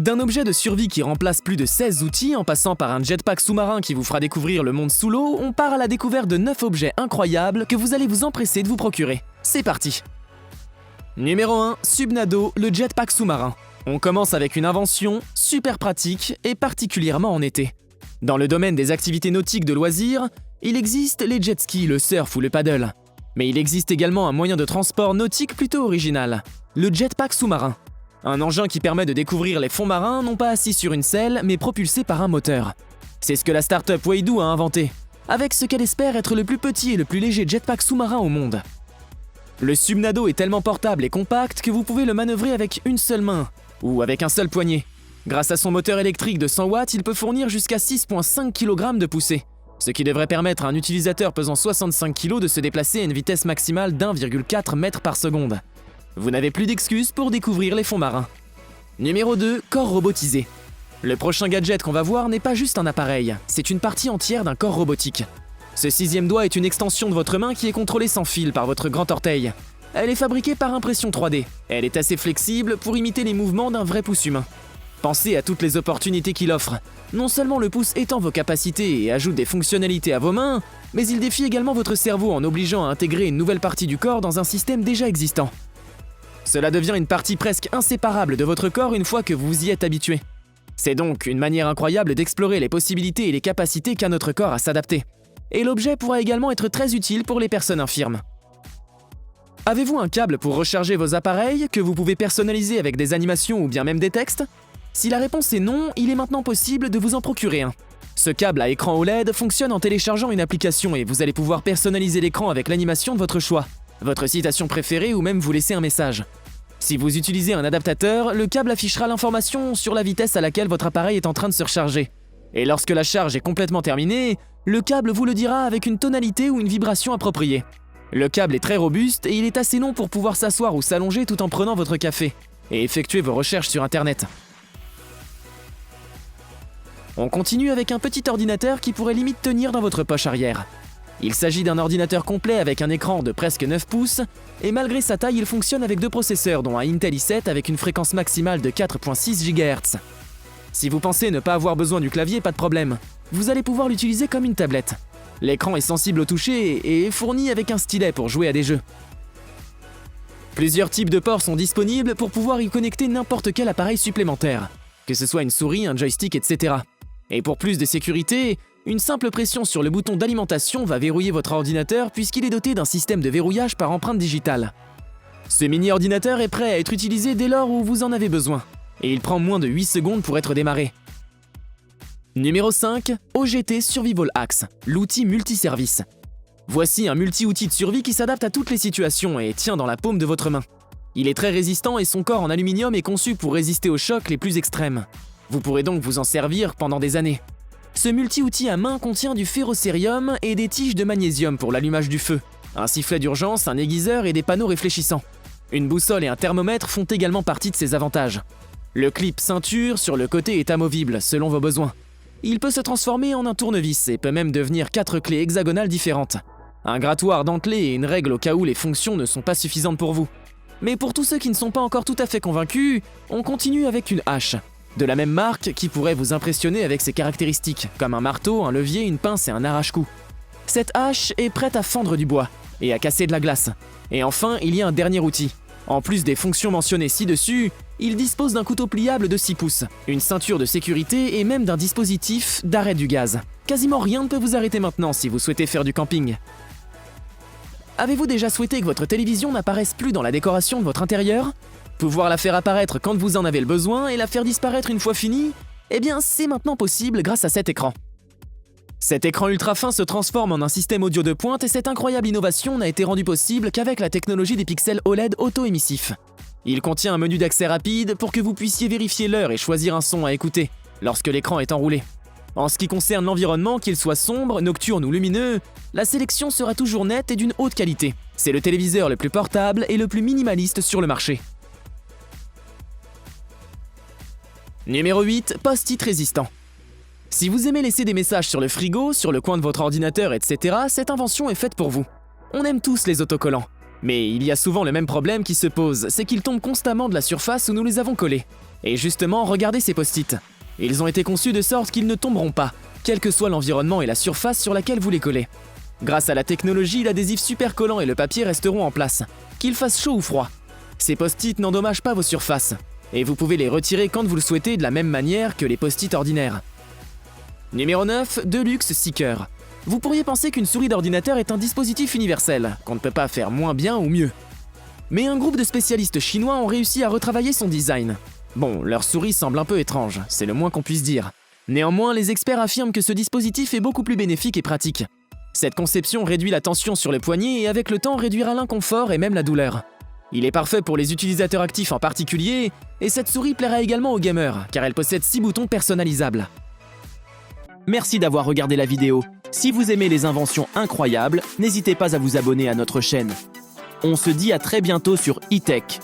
D'un objet de survie qui remplace plus de 16 outils en passant par un jetpack sous-marin qui vous fera découvrir le monde sous l'eau, on part à la découverte de 9 objets incroyables que vous allez vous empresser de vous procurer. C'est parti! Numéro 1, Subnado, le jetpack sous-marin. On commence avec une invention super pratique et particulièrement en été. Dans le domaine des activités nautiques de loisirs, il existe les jet skis, le surf ou le paddle. Mais il existe également un moyen de transport nautique plutôt original, le jetpack sous-marin. Un engin qui permet de découvrir les fonds marins non pas assis sur une selle, mais propulsé par un moteur. C'est ce que la start-up Waidu a inventé, avec ce qu'elle espère être le plus petit et le plus léger jetpack sous-marin au monde. Le Subnado est tellement portable et compact que vous pouvez le manœuvrer avec une seule main, ou avec un seul poignet. Grâce à son moteur électrique de 100 watts, il peut fournir jusqu'à 6,5 kg de poussée, ce qui devrait permettre à un utilisateur pesant 65 kg de se déplacer à une vitesse maximale d'1,4 m par seconde. Vous n'avez plus d'excuses pour découvrir les fonds marins. Numéro 2, corps robotisé. Le prochain gadget qu'on va voir n'est pas juste un appareil, c'est une partie entière d'un corps robotique. Ce 6e doigt est une extension de votre main qui est contrôlée sans fil par votre grand orteil. Elle est fabriquée par impression 3D. Elle est assez flexible pour imiter les mouvements d'un vrai pouce humain. Pensez à toutes les opportunités qu'il offre. Non seulement le pouce étend vos capacités et ajoute des fonctionnalités à vos mains, mais il défie également votre cerveau en obligeant à intégrer une nouvelle partie du corps dans un système déjà existant. Cela devient une partie presque inséparable de votre corps une fois que vous vous y êtes habitué. C'est donc une manière incroyable d'explorer les possibilités et les capacités qu'a notre corps à s'adapter. Et l'objet pourra également être très utile pour les personnes infirmes. Avez-vous un câble pour recharger vos appareils que vous pouvez personnaliser avec des animations ou bien même des textes? Si la réponse est non, il est maintenant possible de vous en procurer un. Ce câble à écran OLED fonctionne en téléchargeant une application et vous allez pouvoir personnaliser l'écran avec l'animation de votre choix, votre citation préférée ou même vous laisser un message. Si vous utilisez un adaptateur, le câble affichera l'information sur la vitesse à laquelle votre appareil est en train de se recharger. Et lorsque la charge est complètement terminée, le câble vous le dira avec une tonalité ou une vibration appropriée. Le câble est très robuste et il est assez long pour pouvoir s'asseoir ou s'allonger tout en prenant votre café et effectuer vos recherches sur internet. On continue avec un petit ordinateur qui pourrait limite tenir dans votre poche arrière. Il s'agit d'un ordinateur complet avec un écran de presque 9 pouces et malgré sa taille, il fonctionne avec 2 processeurs dont un Intel i7 avec une fréquence maximale de 4,6 GHz. Si vous pensez ne pas avoir besoin du clavier, pas de problème. Vous allez pouvoir l'utiliser comme une tablette. L'écran est sensible au toucher et est fourni avec un stylet pour jouer à des jeux. Plusieurs types de ports sont disponibles pour pouvoir y connecter n'importe quel appareil supplémentaire, que ce soit une souris, un joystick, etc. Et pour plus de sécurité, une simple pression sur le bouton d'alimentation va verrouiller votre ordinateur puisqu'il est doté d'un système de verrouillage par empreinte digitale. Ce mini-ordinateur est prêt à être utilisé dès lors où vous en avez besoin, et il prend moins de 8 secondes pour être démarré. Numéro 5, OGT Survival Axe, l'outil multiservice. Voici un multi-outil de survie qui s'adapte à toutes les situations et tient dans la paume de votre main. Il est très résistant et son corps en aluminium est conçu pour résister aux chocs les plus extrêmes. Vous pourrez donc vous en servir pendant des années. Ce multi-outil à main contient du ferrocérium et des tiges de magnésium pour l'allumage du feu, un sifflet d'urgence, un aiguiseur et des panneaux réfléchissants. Une boussole et un thermomètre font également partie de ses avantages. Le clip ceinture sur le côté est amovible selon vos besoins. Il peut se transformer en un tournevis et peut même devenir 4 clés hexagonales différentes. Un grattoir dentelé et une règle au cas où les fonctions ne sont pas suffisantes pour vous. Mais pour tous ceux qui ne sont pas encore tout à fait convaincus, on continue avec une hache. De la même marque qui pourrait vous impressionner avec ses caractéristiques, comme un marteau, un levier, une pince et un arrache-cou. Cette hache est prête à fendre du bois et à casser de la glace. Et enfin, il y a un dernier outil. En plus des fonctions mentionnées ci-dessus, il dispose d'un couteau pliable de 6 pouces, une ceinture de sécurité et même d'un dispositif d'arrêt du gaz. Quasiment rien ne peut vous arrêter maintenant si vous souhaitez faire du camping. Avez-vous déjà souhaité que votre télévision n'apparaisse plus dans la décoration de votre intérieur ? Pouvoir la faire apparaître quand vous en avez le besoin et la faire disparaître une fois finie ? Eh bien, c'est maintenant possible grâce à cet écran. Cet écran ultra fin se transforme en un système audio de pointe et cette incroyable innovation n'a été rendue possible qu'avec la technologie des pixels OLED auto-émissifs. Il contient un menu d'accès rapide pour que vous puissiez vérifier l'heure et choisir un son à écouter lorsque l'écran est enroulé. En ce qui concerne l'environnement, qu'il soit sombre, nocturne ou lumineux, la sélection sera toujours nette et d'une haute qualité. C'est le téléviseur le plus portable et le plus minimaliste sur le marché. Numéro 8, post-it résistant. Si vous aimez laisser des messages sur le frigo, sur le coin de votre ordinateur, etc., cette invention est faite pour vous. On aime tous les autocollants. Mais il y a souvent le même problème qui se pose, c'est qu'ils tombent constamment de la surface où nous les avons collés. Et justement, regardez ces post-it. Ils ont été conçus de sorte qu'ils ne tomberont pas, quel que soit l'environnement et la surface sur laquelle vous les collez. Grâce à la technologie, l'adhésif super collant et le papier resteront en place, qu'il fasse chaud ou froid. Ces post-it n'endommagent pas vos surfaces, et vous pouvez les retirer quand vous le souhaitez de la même manière que les post-it ordinaires. Numéro 9, Deluxe Seeker. Vous pourriez penser qu'une souris d'ordinateur est un dispositif universel, qu'on ne peut pas faire moins bien ou mieux. Mais un groupe de spécialistes chinois ont réussi à retravailler son design. Bon, leur souris semble un peu étrange, c'est le moins qu'on puisse dire. Néanmoins, les experts affirment que ce dispositif est beaucoup plus bénéfique et pratique. Cette conception réduit la tension sur le poignet et avec le temps réduira l'inconfort et même la douleur. Il est parfait pour les utilisateurs actifs en particulier, et cette souris plaira également aux gamers, car elle possède 6 boutons personnalisables. Merci d'avoir regardé la vidéo. Si vous aimez les inventions incroyables, n'hésitez pas à vous abonner à notre chaîne. On se dit à très bientôt sur eTech.